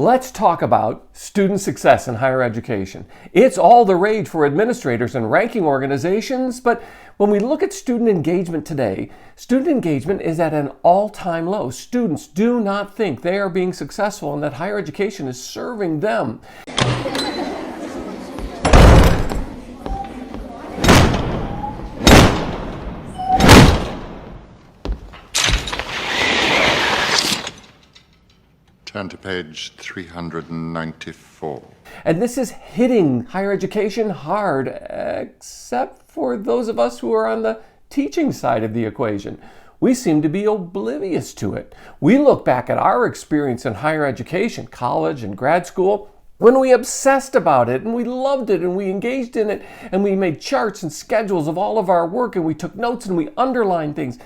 Let's talk about student success in higher education. It's all the rage for administrators and ranking organizations, but when we look at student engagement today, student engagement is at an all-time low. Students do not think they are being successful and that higher education is serving them. Turn to page 394. And this is hitting higher education hard, except for those of us who are on the teaching side of the equation. We seem to be oblivious to it. We look back at our experience in higher education, college and grad school, when we obsessed about it and we loved it and we engaged in it and we made charts and schedules of all of our work and we took notes and we underlined things.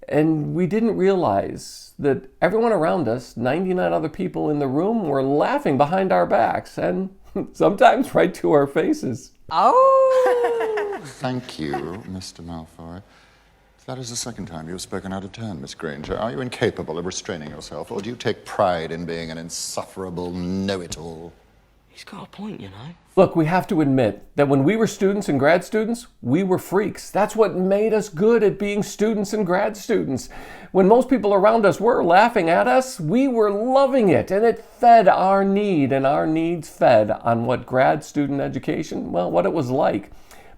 And we didn't realize that everyone around us, 99 other people in the room, were laughing behind our backs and sometimes right to our faces. Oh! Thank you, Mr. Malfoy. That is the second time you've spoken out of turn, Miss Granger. Are you incapable of restraining yourself, or do you take pride in being an insufferable know-it-all? He's got a point, you know. Look, we have to admit that when we were students and grad students, we were freaks. That's what made us good at being students and grad students. When most people around us were laughing at us, we were loving it, and it fed our need, and our needs fed on what grad student education, well, what it was like.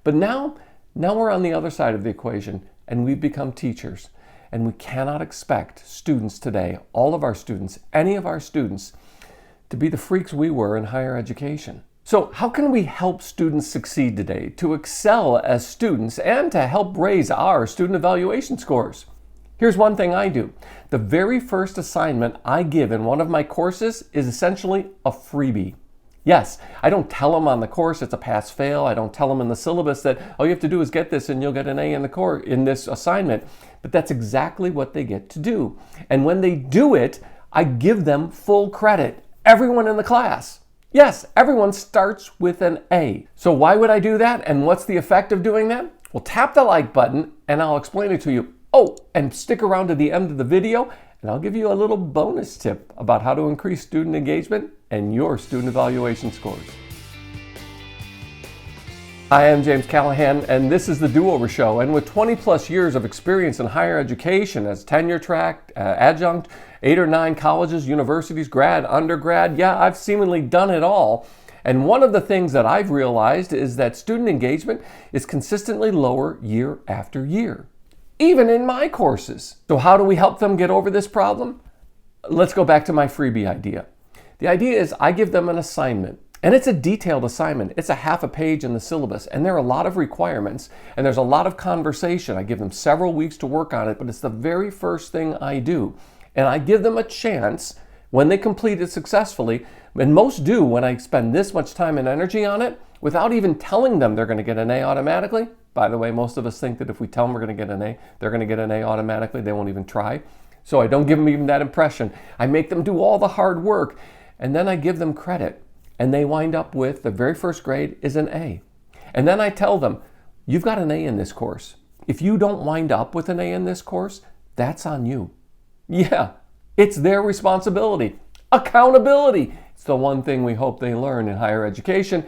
But now we're on the other side of the equation, and we've become teachers, and we cannot expect students today, all of our students, any of our students, to be the freaks we were in higher education. So how can we help students succeed today, to excel as students, and to help raise our student evaluation scores? Here's one thing I do. The very first assignment I give in one of my courses is essentially a freebie. Yes, I don't tell them on the course it's a pass-fail. I don't tell them in the syllabus that all you have to do is get this and you'll get an A in the course in this assignment. But that's exactly what they get to do. And when they do it, I give them full credit. Everyone in the class. Yes, everyone starts with an A. So why would I do that? And what's the effect of doing that? Well, tap the like button and I'll explain it to you. Oh, and stick around to the end of the video and I'll give you a little bonus tip about how to increase student engagement and your student evaluation scores. Hi, I'm James Callahan, and this is the Do-Over Show. And with 20 plus years of experience in higher education as tenure track, adjunct, 8 or 9 colleges, universities, grad, undergrad, yeah, I've seemingly done it all. And one of the things that I've realized is that student engagement is consistently lower year after year, even in my courses. So how do we help them get over this problem? Let's go back to my freebie idea. The idea is I give them an assignment. And it's a detailed assignment. It's a half a page in the syllabus, and there are a lot of requirements, and there's a lot of conversation. I give them several weeks to work on it, but it's the very first thing I do. And I give them a chance when they complete it successfully, and most do when I spend this much time and energy on it, without even telling them they're going to get an A automatically. By the way, most of us think that if we tell them we're going to get an A, they're going to get an A automatically. They won't even try. So I don't give them even that impression. I make them do all the hard work, and then I give them credit. And they wind up with the very first grade is an A. And then I tell them, you've got an A in this course. If you don't wind up with an A in this course, that's on you. Yeah, it's their responsibility. Accountability. It's the one thing we hope they learn in higher education,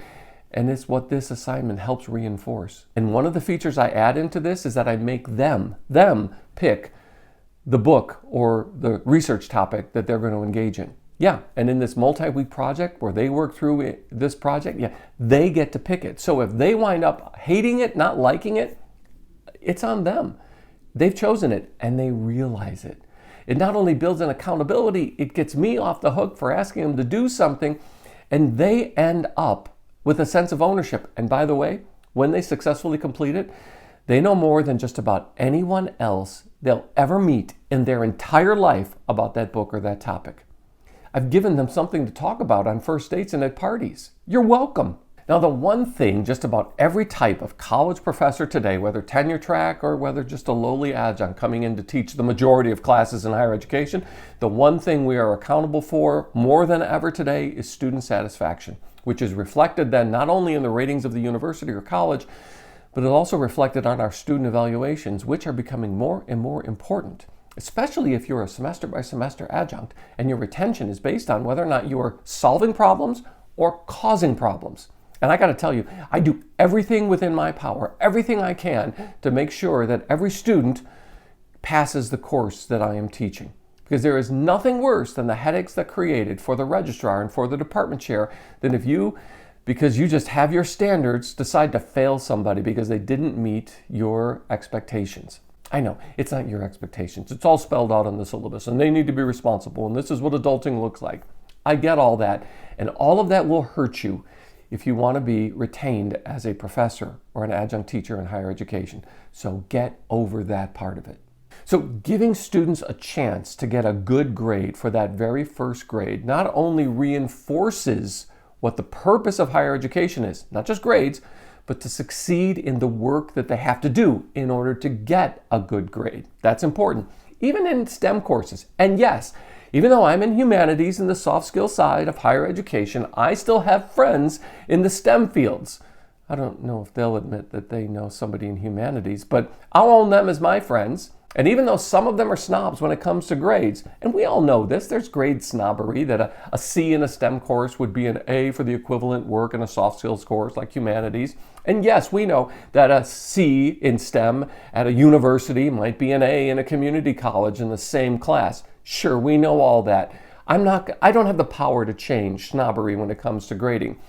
and it's what this assignment helps reinforce. And one of the features I add into this is that I make them pick the book or the research topic that they're going to engage in. Yeah, and in this multi-week project where they work through this project, yeah, they get to pick it. So if they wind up hating it, not liking it, it's on them. They've chosen it and they realize it. It not only builds an accountability, it gets me off the hook for asking them to do something, and they end up with a sense of ownership. And by the way, when they successfully complete it, they know more than just about anyone else they'll ever meet in their entire life about that book or that topic. I've given them something to talk about on first dates and at parties. You're welcome. Now, the one thing just about every type of college professor today, whether tenure track or whether just a lowly adjunct coming in to teach the majority of classes in higher education, the one thing we are accountable for more than ever today is student satisfaction, which is reflected then not only in the ratings of the university or college, but it's also reflected on our student evaluations, which are becoming more and more important. especially if you're a semester by semester adjunct and your retention is based on whether or not you are solving problems or causing problems. And I got to tell you, I do everything within my power, everything I can to make sure that every student passes the course that I am teaching. Because there is nothing worse than the headaches that created for the registrar and for the department chair than if you, because you just have your standards, decide to fail somebody because they didn't meet your expectations. I know, it's not your expectations. It's all spelled out in the syllabus, and they need to be responsible, and this is what adulting looks like. I get all that, and all of that will hurt you if you want to be retained as a professor or an adjunct teacher in higher education. So get over that part of it. So giving students a chance to get a good grade for that very first grade not only reinforces what the purpose of higher education is, not just grades, but to succeed in the work that they have to do in order to get a good grade. That's important, even in STEM courses. And yes, even though I'm in humanities and the soft skill side of higher education, I still have friends in the STEM fields. I don't know if they'll admit that they know somebody in humanities, but I'll own them as my friends. And even though some of them are snobs when it comes to grades, and we all know this, there's grade snobbery, that a C in a STEM course would be an A for the equivalent work in a soft skills course like humanities. And yes, we know that a C in STEM at a university might be an A in a community college in the same class. Sure, we know all that. I don't have the power to change snobbery when it comes to grading.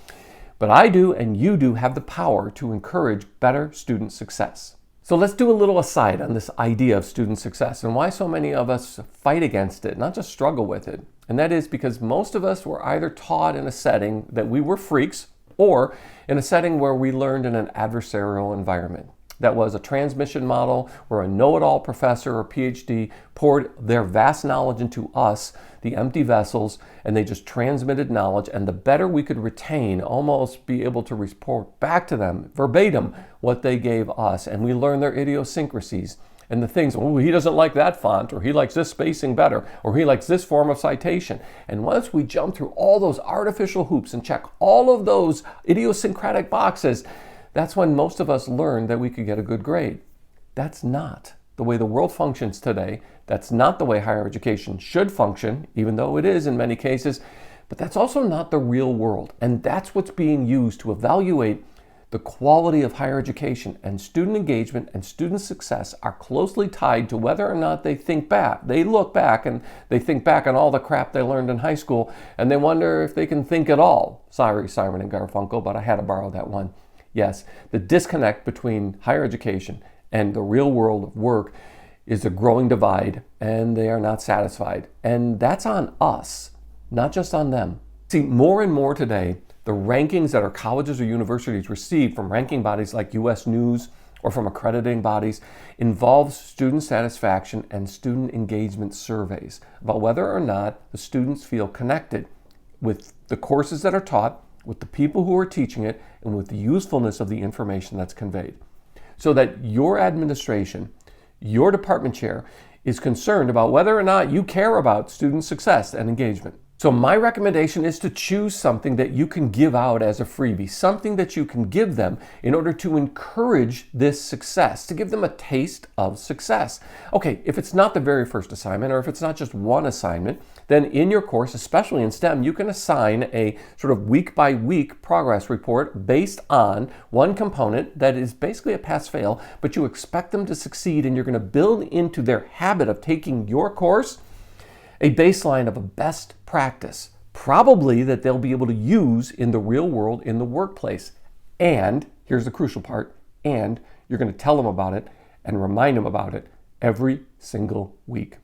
But I do, and you do, have the power to encourage better student success. So let's do a little aside on this idea of student success and why so many of us fight against it, not just struggle with it. And that is because most of us were either taught in a setting that we were freaks or in a setting where we learned in an adversarial environment. That was a transmission model where a know-it-all professor or PhD poured their vast knowledge into us, the empty vessels, and they just transmitted knowledge. And the better we could retain, almost be able to report back to them verbatim what they gave us. And we learned their idiosyncrasies and the things, oh, he doesn't like that font, or he likes this spacing better, or he likes this form of citation. And once we jump through all those artificial hoops and check all of those idiosyncratic boxes, that's when most of us learned that we could get a good grade. That's not the way the world functions today. That's not the way higher education should function, even though it is in many cases. But that's also not the real world. And that's what's being used to evaluate the quality of higher education. And student engagement and student success are closely tied to whether or not they think back. They look back and they think back on all the crap they learned in high school, and they wonder if they can think at all. Sorry, Simon and Garfunkel, but I had to borrow that one. Yes, the disconnect between higher education and the real world of work is a growing divide, and they are not satisfied. And that's on us, not just on them. See, more and more today, the rankings that our colleges or universities receive from ranking bodies like US News or from accrediting bodies involves student satisfaction and student engagement surveys about whether or not the students feel connected with the courses that are taught, with the people who are teaching it, and with the usefulness of the information that's conveyed. So that your administration, your department chair, is concerned about whether or not you care about student success and engagement. So my recommendation is to choose something that you can give out as a freebie, something that you can give them in order to encourage this success, to give them a taste of success. Okay, if it's not the very first assignment, or if it's not just one assignment, then in your course, especially in STEM, you can assign a sort of week-by-week progress report based on one component that is basically a pass-fail, but you expect them to succeed, and you're going to build into their habit of taking your course a baseline of a best practice, probably that they'll be able to use in the real world, in the workplace. And here's the crucial part, and you're going to tell them about it and remind them about it every single week.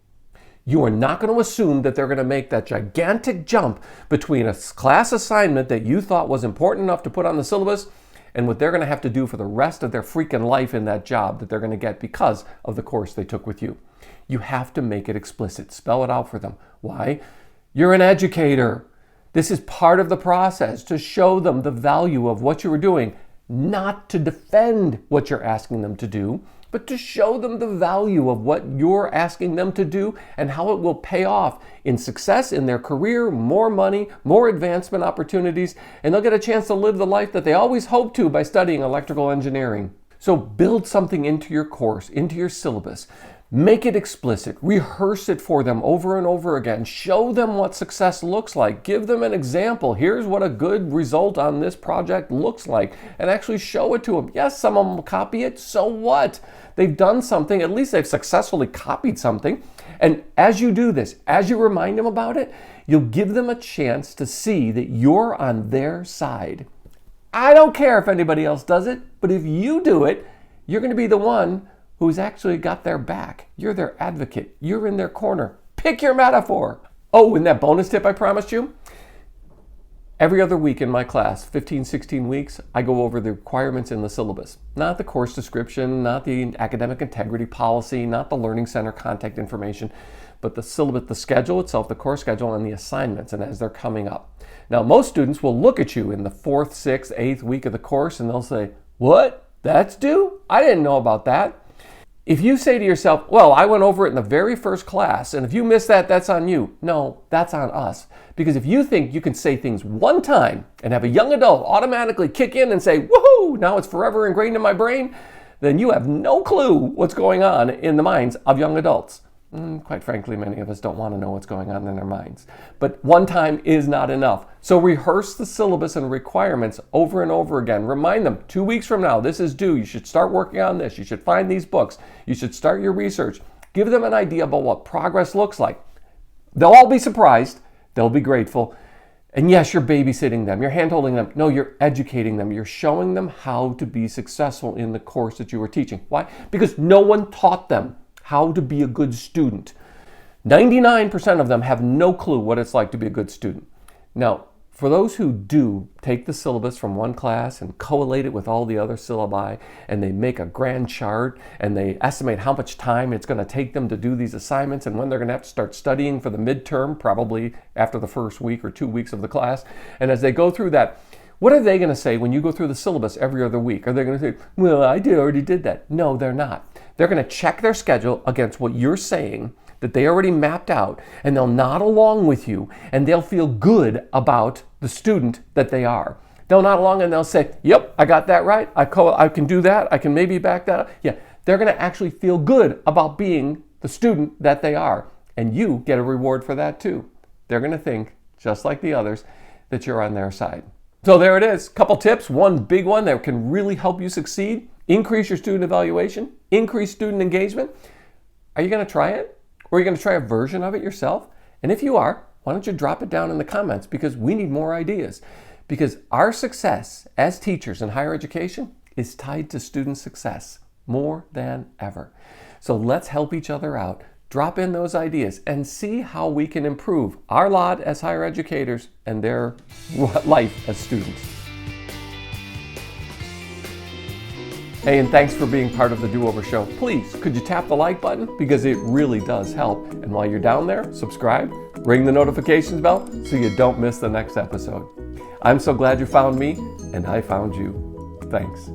You are not going to assume that they're going to make that gigantic jump between a class assignment that you thought was important enough to put on the syllabus and what they're going to have to do for the rest of their freaking life in that job that they're going to get because of the course they took with you. You have to make it explicit. Spell it out for them. Why? You're an educator. This is part of the process to show them the value of what you were doing, not to defend what you're asking them to do, but to show them the value of what you're asking them to do and how it will pay off in success in their career, more money, more advancement opportunities, and they'll get a chance to live the life that they always hoped to by studying electrical engineering. So build something into your course, into your syllabus. Make it explicit. Rehearse it for them over and over again. Show them what success looks like. Give them an example. Here's what a good result on this project looks like. And actually show it to them. Yes, some of them will copy it. So what? They've done something. At least they've successfully copied something. And as you do this, as you remind them about it, you'll give them a chance to see that you're on their side. I don't care if anybody else does it, but if you do it, you're going to be the one who's actually got their back. You're their advocate. You're in their corner. Pick your metaphor. Oh, and that bonus tip I promised you? Every other week in my class, 15, 16 weeks, I go over the requirements in the syllabus. Not the course description, not the academic integrity policy, not the learning center contact information, but the syllabus, the schedule itself, the course schedule, and the assignments, and as they're coming up. Now, most students will look at you in the 4th, 6th, 8th week of the course, and they'll say, "What? That's due? I didn't know about that." If you say to yourself, "Well, I went over it in the very first class, and if you missed that, that's on you." No, that's on us. Because if you think you can say things one time and have a young adult automatically kick in and say, "Woohoo, now it's forever ingrained in my brain," then you have no clue what's going on in the minds of young adults. Quite frankly, many of us don't want to know what's going on in their minds. But one time is not enough. So rehearse the syllabus and requirements over and over again. Remind them, 2 weeks from now, this is due. You should start working on this. You should find these books. You should start your research. Give them an idea about what progress looks like. They'll all be surprised. They'll be grateful. And yes, you're babysitting them. You're hand-holding them. No, you're educating them. You're showing them how to be successful in the course that you are teaching. Why? Because no one taught them how to be a good student. 99% of them have no clue what it's like to be a good student. Now, for those who do take the syllabus from one class and collate it with all the other syllabi, and they make a grand chart, and they estimate how much time it's going to take them to do these assignments and when they're going to have to start studying for the midterm, probably after the first week or 2 weeks of the class. And as they go through that, what are they going to say when you go through the syllabus every other week? Are they going to say, "Well, I already did that"? No, they're not. They're going to check their schedule against what you're saying that they already mapped out, and they'll nod along with you, and they'll feel good about the student that they are. They'll nod along and they'll say, "Yep, I got that right. I can do that. I can maybe back that up." Yeah, they're going to actually feel good about being the student that they are, and you get a reward for that too. They're going to think, just like the others, that you're on their side. So there it is. Couple tips. One big one that can really help you succeed. Increase your student evaluation. Increase student engagement. Are you going to try it? Or are you going to try a version of it yourself? And if you are, why don't you drop it down in the comments, because we need more ideas. Because our success as teachers in higher education is tied to student success more than ever. So let's help each other out. Drop in those ideas and see how we can improve our lot as higher educators and their life as students. Hey, and thanks for being part of the Do Over Show. Please, could you tap the like button? Because it really does help. And while you're down there, subscribe, ring the notifications bell so you don't miss the next episode. I'm so glad you found me, and I found you. Thanks.